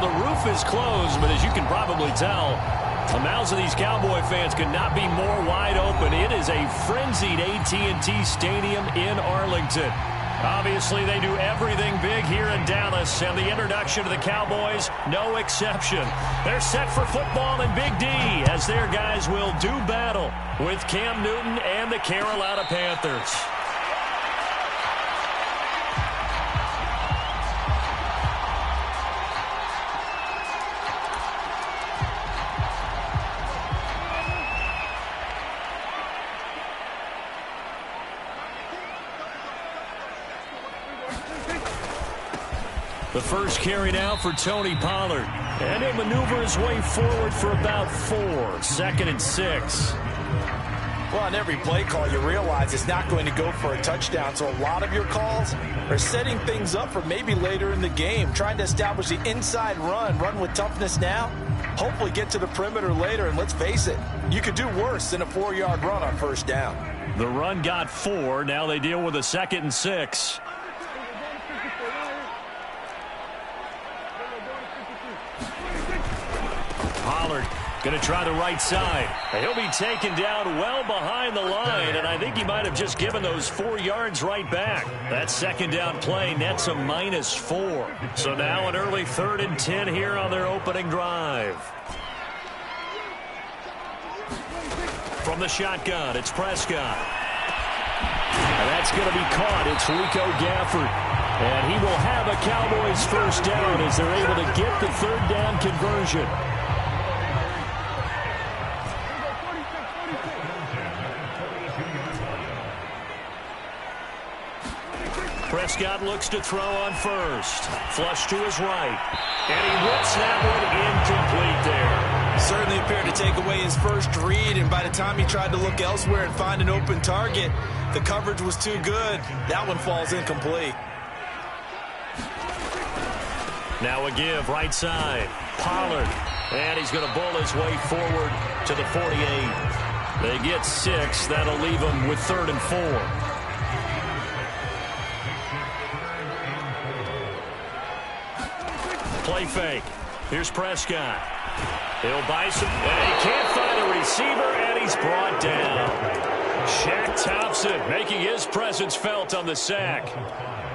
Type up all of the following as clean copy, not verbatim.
the roof is closed, but as you can probably tell, the mouths of these Cowboy fans could not be more wide open. It is a frenzied AT&T Stadium in Arlington. Obviously, they do everything big here in Dallas, and the introduction to the Cowboys, no exception. They're set for football in Big D as their guys will do battle with Cam Newton and the Carolina Panthers. The first carry now for Tony Pollard. And he'll maneuver his way forward for about 4. 2nd and 6. Well, on every play call, you realize it's not going to go for a touchdown. So a lot of your calls are setting things up for maybe later in the game, trying to establish the inside run with toughness now, hopefully get to the perimeter later. And let's face it, you could do worse than a 4-yard run on first down. The run got 4. Now they deal with a 2nd and 6. Pollard going to try the right side. He'll be taken down well behind the line, and I think he might have just given those 4 yards right back. That 2nd down play nets a -4. So now an early 3rd and 10 here on their opening drive. From the shotgun, it's Prescott. And that's going to be caught. It's Rico Gafford. And he will have a Cowboys first down as they're able to get the 3rd down conversion. Prescott looks to throw on first. Flush to his right. And he whips that one incomplete there. Certainly appeared to take away his first read, and by the time he tried to look elsewhere and find an open target, the coverage was too good. That one falls incomplete. Now a give right side. Pollard. And he's going to bull his way forward to the 48. They get 6. That'll leave them with 3rd and 4. Play fake. Here's Prescott. He'll buy some, and he can't find a receiver, and he's brought down. Shaq Thompson making his presence felt on the sack.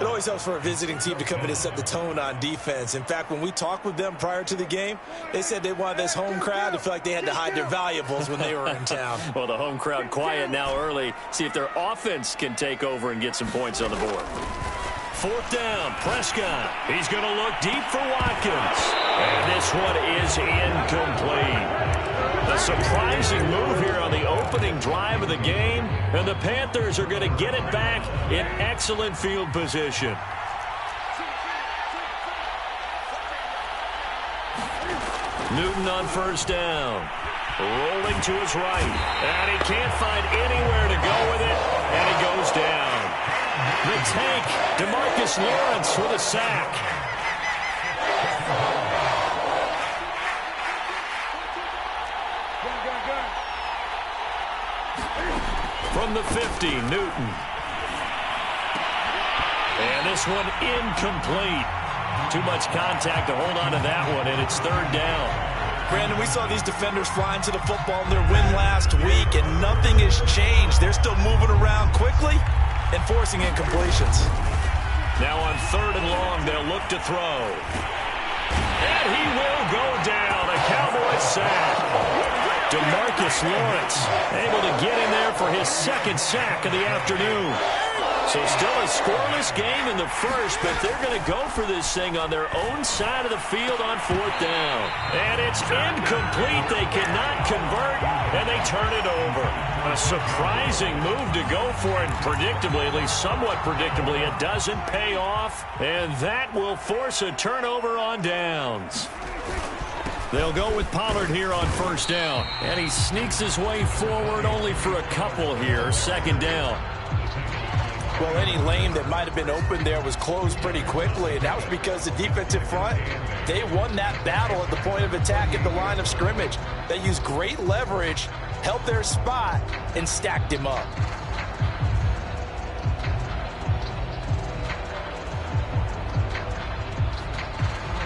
It always helps for a visiting team to come in and set the tone on defense. In fact, when we talked with them prior to the game, they said they wanted this home crowd to feel like they had to hide their valuables when they were in town. Well, the home crowd quiet now early. See if their offense can take over and get some points on the board. 4th down, Prescott. He's going to look deep for Watkins. And this one is incomplete. A surprising move here on the opening drive of the game. And the Panthers are going to get it back in excellent field position. Newton on first down. Rolling to his right. And he can't find anywhere to go with it. And he goes down. The tank, DeMarcus Lawrence with a sack. From the 50, Newton. And this one incomplete. Too much contact to hold on to that one, and it's 3rd down. Brandon, we saw these defenders flying to the football in their win last week, and nothing has changed. They're still moving around quickly and forcing incompletions. Now on 3rd and long, they'll look to throw. And he will go down. A Cowboys sack. DeMarcus Lawrence able to get in there for his 2nd sack of the afternoon. So still a scoreless game in the first, but they're going to go for this thing on their own side of the field on 4th down. And it's incomplete. They cannot convert, and they turn it over. A surprising move to go for it, predictably, at least somewhat predictably, it doesn't pay off, and that will force a turnover on downs. They'll go with Pollard here on first down, and he sneaks his way forward only for a couple here, 2nd down. Well, any lane that might have been open there was closed pretty quickly, and that was because the defensive front, they won that battle at the point of attack at the line of scrimmage. They used great leverage, held their spot, and stacked him up.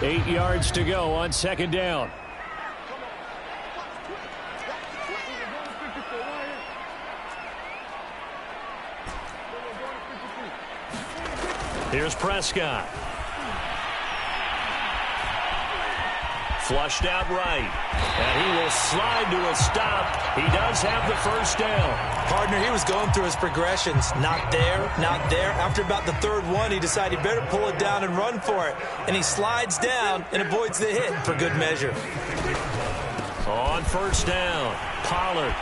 8 yards to go on second down. Here's Prescott. Flushed out right. And he will slide to a stop. He does have the first down. Partner, he was going through his progressions. Not there, not there. After about the third one, he decided he better pull it down and run for it. And he slides down and avoids the hit for good measure. On first down, Pollard.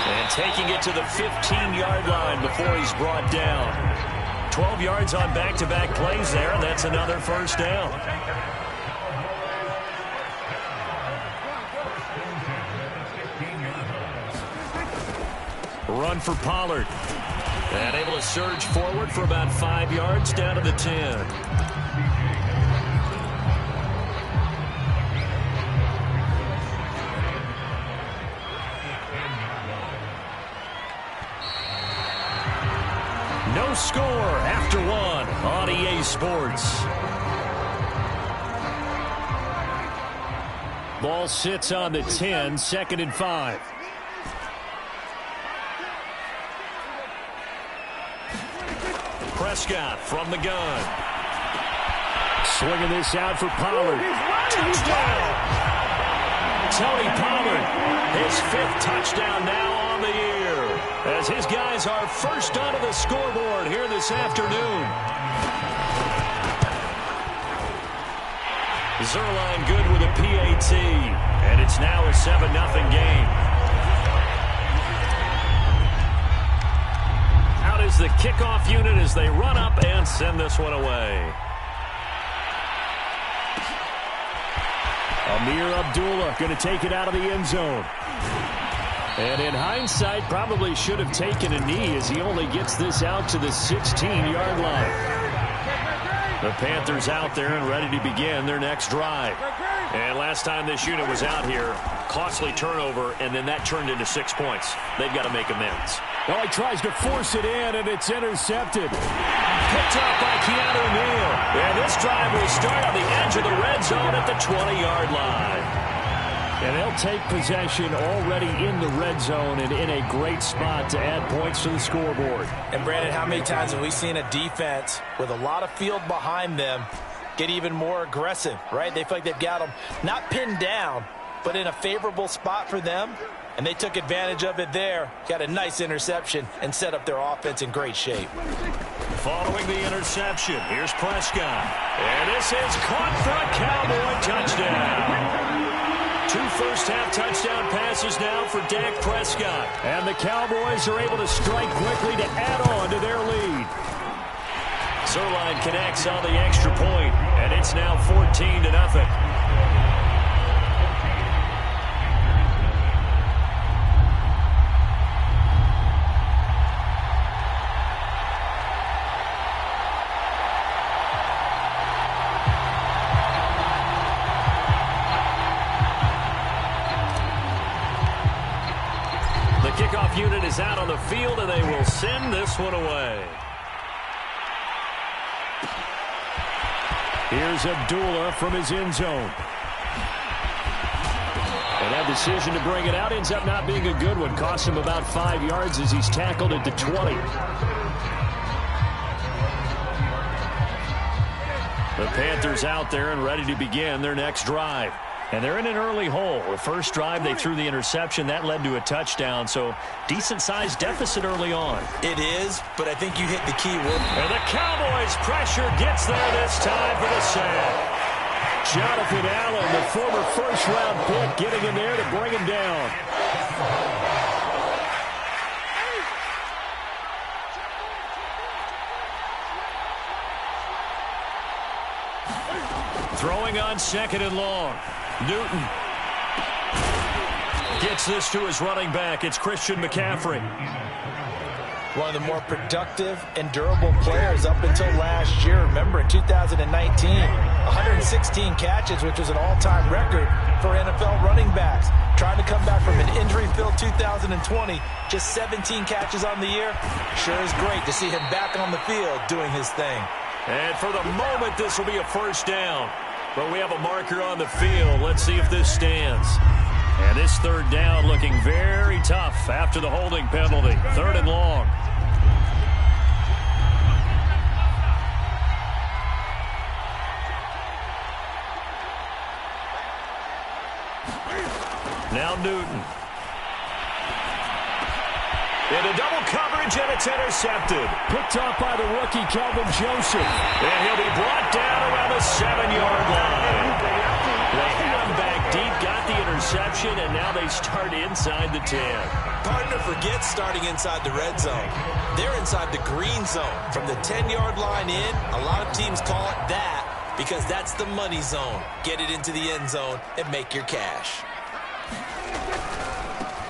And taking it to the 15-yard line before he's brought down. 12 yards on back-to-back plays there, and that's another first down. Run for Pollard. And able to surge forward for about 5 yards down to the 10. No score after one on EA Sports. Ball sits on the 10, 2nd and 5. Prescott from the gun. Swinging this out for Pollard. Touchdown! Tony Pollard, his 5th touchdown now on the year, as his guys are first onto the scoreboard here this afternoon. Zuerlein good with a PAT, and it's now a 7-0 game. Out is the kickoff unit as they run up and send this one away. Amir Abdullah going to take it out of the end zone. And in hindsight, probably should have taken a knee as he only gets this out to the 16-yard line. The Panthers out there and ready to begin their next drive. And last time this unit was out here, costly turnover, and then that turned into 6 points. They've got to make amends. Oh, he tries to force it in, and it's intercepted. Picked up by Keanu Neal. And this drive will start on the edge of the red zone at the 20-yard line. And they'll take possession already in the red zone and in a great spot to add points to the scoreboard. And, Brandon, how many times have we seen a defense with a lot of field behind them get even more aggressive, right? They feel like they've got them not pinned down, but in a favorable spot for them. And they took advantage of it there, got a nice interception, and set up their offense in great shape. Following the interception, here's Prescott. And this is caught for a Cowboy touchdown. 2 first-half touchdown passes now for Dak Prescott. And the Cowboys are able to strike quickly to add on to their lead. Zuerlein connects on the extra point, and it's now 14-0. Kickoff unit is out on the field, and they will send this one away. Here's Abdullah from his end zone. And that decision to bring it out ends up not being a good one. Costs him about 5 yards as he's tackled at the 20. The Panthers out there and ready to begin their next drive. And they're in an early hole. The first drive, they threw the interception. That led to a touchdown, so decent-sized deficit early on. It is, but I think you hit the key word. And the Cowboys' pressure gets there this time for the sack. Jonathan Allen, the former first-round pick, getting in there to bring him down. Throwing on 2nd and long. Newton gets this to his running back. It's Christian McCaffrey. One of the more productive and durable players up until last year. Remember, in 2019, 116 catches, which was an all-time record for NFL running backs. Trying to come back from an injury-filled 2020, just 17 catches on the year. Sure is great to see him back on the field doing his thing. And for the moment, this will be a first down. But we have a marker on the field. Let's see if this stands. And this third down looking very tough after the holding penalty. 3rd and long. Now Newton. Into double coverage, and it's intercepted. Picked off by the rookie, Kelvin Joseph. And he'll be brought down around the 7-yard line. They have him back deep, got the interception, and now they start inside the 10. Partner forgets starting inside the red zone. They're inside the green zone. From the 10-yard line in, a lot of teams call it that because that's the money zone. Get it into the end zone and make your cash.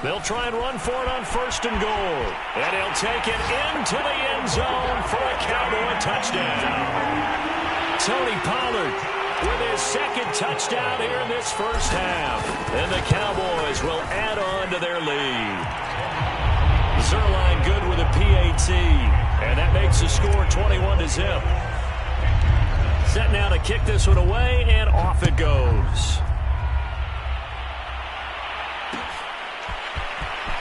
They'll try and run for it on 1st and goal. And he'll take it into the end zone for a Cowboy touchdown. Tony Pollard with his 2nd touchdown here in this first half. And the Cowboys will add on to their lead. Zerline good with a PAT. And that makes the score 21-0. Set now to kick this one away, and off it goes.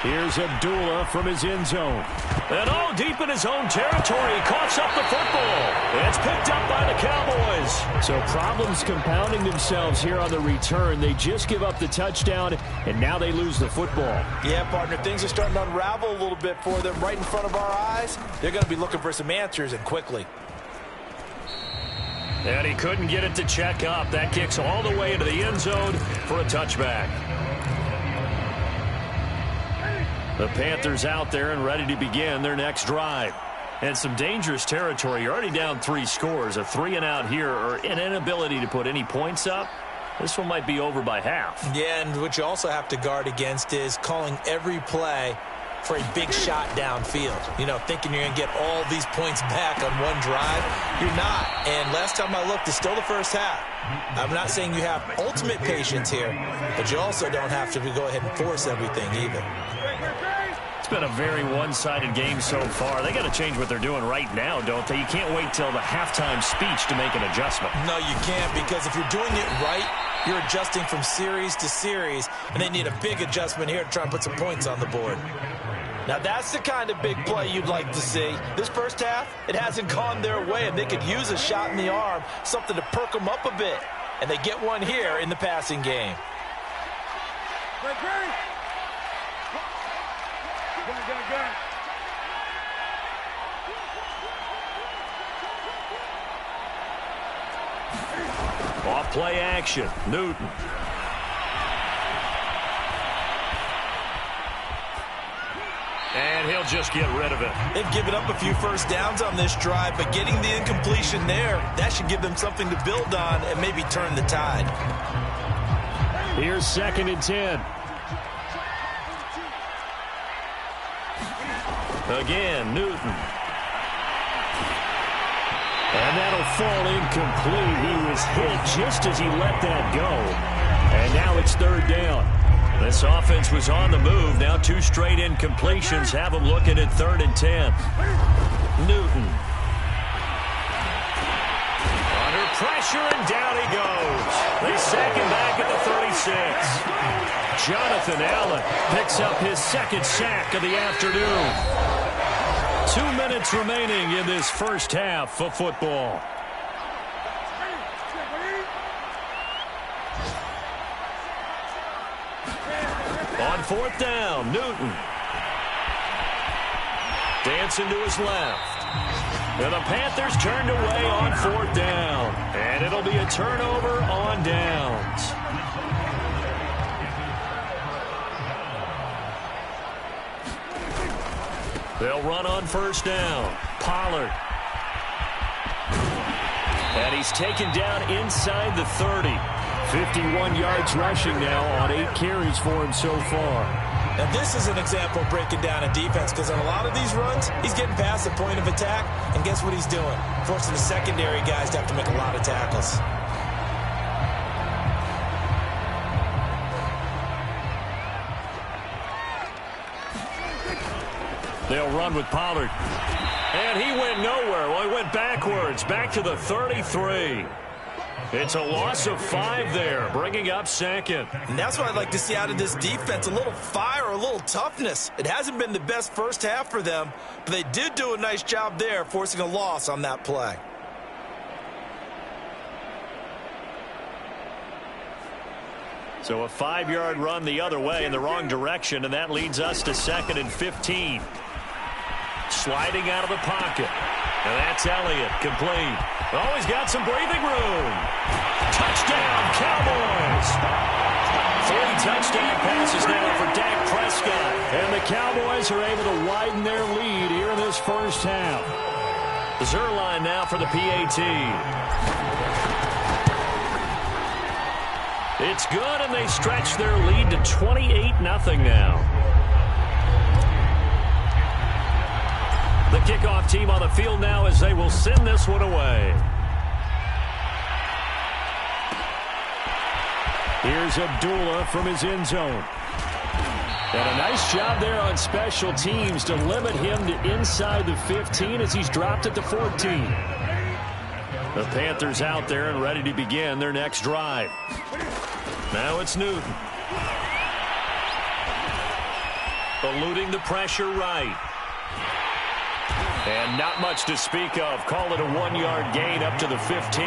Here's Abdullah from his end zone. And all deep in his own territory. Coughs up the football. It's picked up by the Cowboys. So problems compounding themselves here on the return. They just give up the touchdown, and now they lose the football. Yeah, partner, things are starting to unravel a little bit for them right in front of our eyes. They're going to be looking for some answers, and quickly. And he couldn't get it to check up. That kicks all the way into the end zone for a touchback. The Panthers out there and ready to begin their next drive. And some dangerous territory. You're already down 3 scores. A 3-and-out here, or an inability to put any points up. This one might be over by half. Yeah, and what you also have to guard against is calling every play for a big shot downfield. You know, thinking you're going to get all these points back on one drive. You're not. And last time I looked, it's still the first half. I'm not saying you have ultimate patience here, but you also don't have to go ahead and force everything either. It's been a very one-sided game so far. They got to change what they're doing right now, don't they? You can't wait till the halftime speech to make an adjustment. No, you can't, because if you're doing it right, you're adjusting from series to series, and they need a big adjustment here to try and put some points on the board. Now, that's the kind of big play you'd like to see. This first half, it hasn't gone their way, and they could use a shot in the arm, something to perk them up a bit. And they get one here in the passing game. Off play action, Newton. And he'll just get rid of it. They've given up a few first downs on this drive, but getting the incompletion there, that should give them something to build on and maybe turn the tide. Here's 2nd and 10. Again, Newton. And that'll fall incomplete. He was hit just as he let that go. And now it's 3rd down. This offense was on the move. Now 2 straight incompletions have them looking at 3rd and 10. Newton. Under pressure, and down he goes. They sack him back at the 36. Jonathan Allen picks up his 2nd sack of the afternoon. 2 minutes remaining in this first half of football. On 4th down, Newton. Dancing to his left. And the Panthers turned away on 4th down. And it'll be a turnover on downs. They'll run on 1st down. Pollard. And he's taken down inside the 30. 51 yards rushing now on 8 carries for him so far. Now, this is an example of breaking down a defense, because on a lot of these runs, he's getting past the point of attack, and guess what he's doing? Forcing the secondary guys to have to make a lot of tackles. They'll run with Pollard. And he went nowhere. Well, he went backwards, back to the 33. It's a loss of 5 there, bringing up second. And that's what I'd like to see out of this defense, a little fire, a little toughness. It hasn't been the best first half for them, but they did do a nice job there, forcing a loss on that play. So a 5-yard run the other way in the wrong direction, and that leads us to 2nd and 15. Sliding out of the pocket. And that's Elliott, complete. Oh, he's got some breathing room. Touchdown, Cowboys. 3 touchdown passes now for Dak Prescott. And the Cowboys are able to widen their lead here in this first half. Zuerlein now for the PAT. It's good, and they stretch their lead to 28-0 now. The kickoff team on the field now as they will send this one away. Here's Abdullah from his end zone. And a nice job there on special teams to limit him to inside the 15 as he's dropped at the 14. The Panthers out there and ready to begin their next drive. Now it's Newton. Eluding the pressure right. And not much to speak of. Call it a 1-yard gain up to the 15.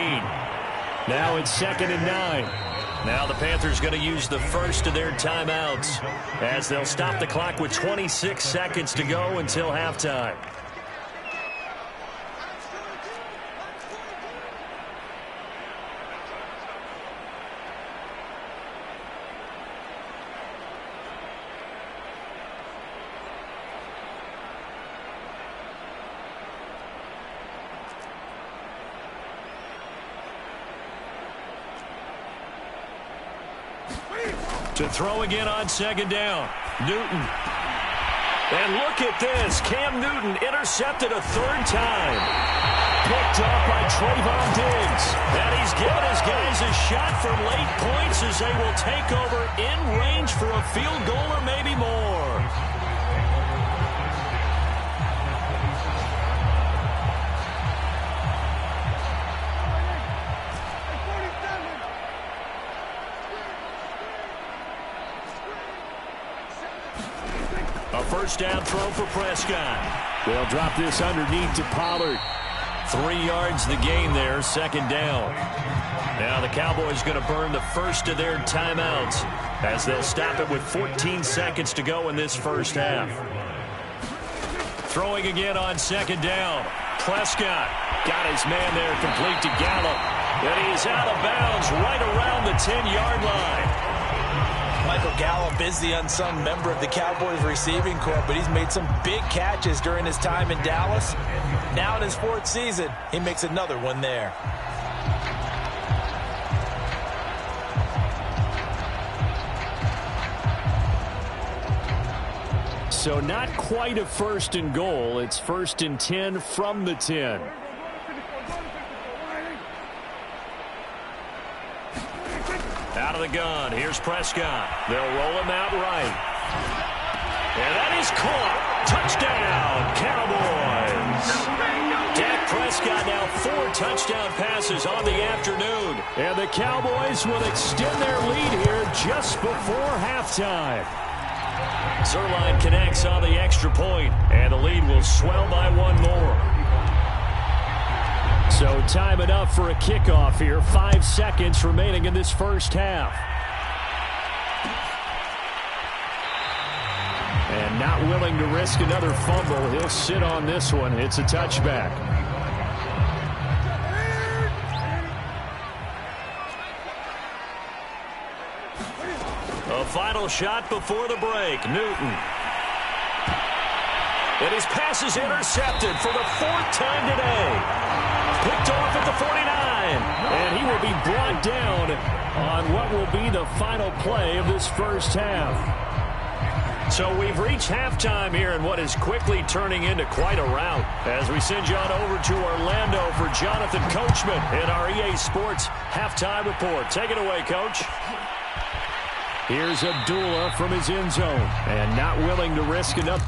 Now it's 2nd and 9. Now the Panthers going to use the first of their timeouts as they'll stop the clock with 26 seconds to go until halftime. To throw again on 2nd down. Newton. And look at this. Cam Newton intercepted a 3rd time. Picked up by Trayvon Diggs. And he's given his guys a shot for late points as they will take over in range for a field goal or maybe more. First down throw for Prescott. They'll drop this underneath to Pollard. 3 yards the gain there, 2nd down. Now the Cowboys going to burn the first of their timeouts as they'll stop it with 14 seconds to go in this first half. Throwing again on 2nd down. Prescott got his man there complete to Gallup. And he's out of bounds right around the 10-yard line. Michael Gallup is the unsung member of the Cowboys receiving corps, but he's made some big catches during his time in Dallas. Now in his 4th season, he makes another one there. So not quite a 1st and goal. It's 1st and 10 from the 10. Out of the gun. Here's Prescott. They'll roll him out right. And that is caught. Touchdown, Cowboys. Dak Prescott now 4 touchdown passes on the afternoon. And the Cowboys will extend their lead here just before halftime. Zuerlein connects on the extra point, and the lead will swell by 1 more. So time enough for a kickoff here. 5 seconds remaining in this first half. And not willing to risk another fumble. He'll sit on this one. It's a touchback. A final shot before the break. Newton. And his pass is intercepted for the 4th time today. Picked off at the 49. And he will be brought down on what will be the final play of this first half. So we've reached halftime here in what is quickly turning into quite a rout. As we send you on over to Orlando for Jonathan Coachman in our EA Sports Halftime Report. Take it away, Coach. Here's Abdullah from his end zone. And not willing to risk enough.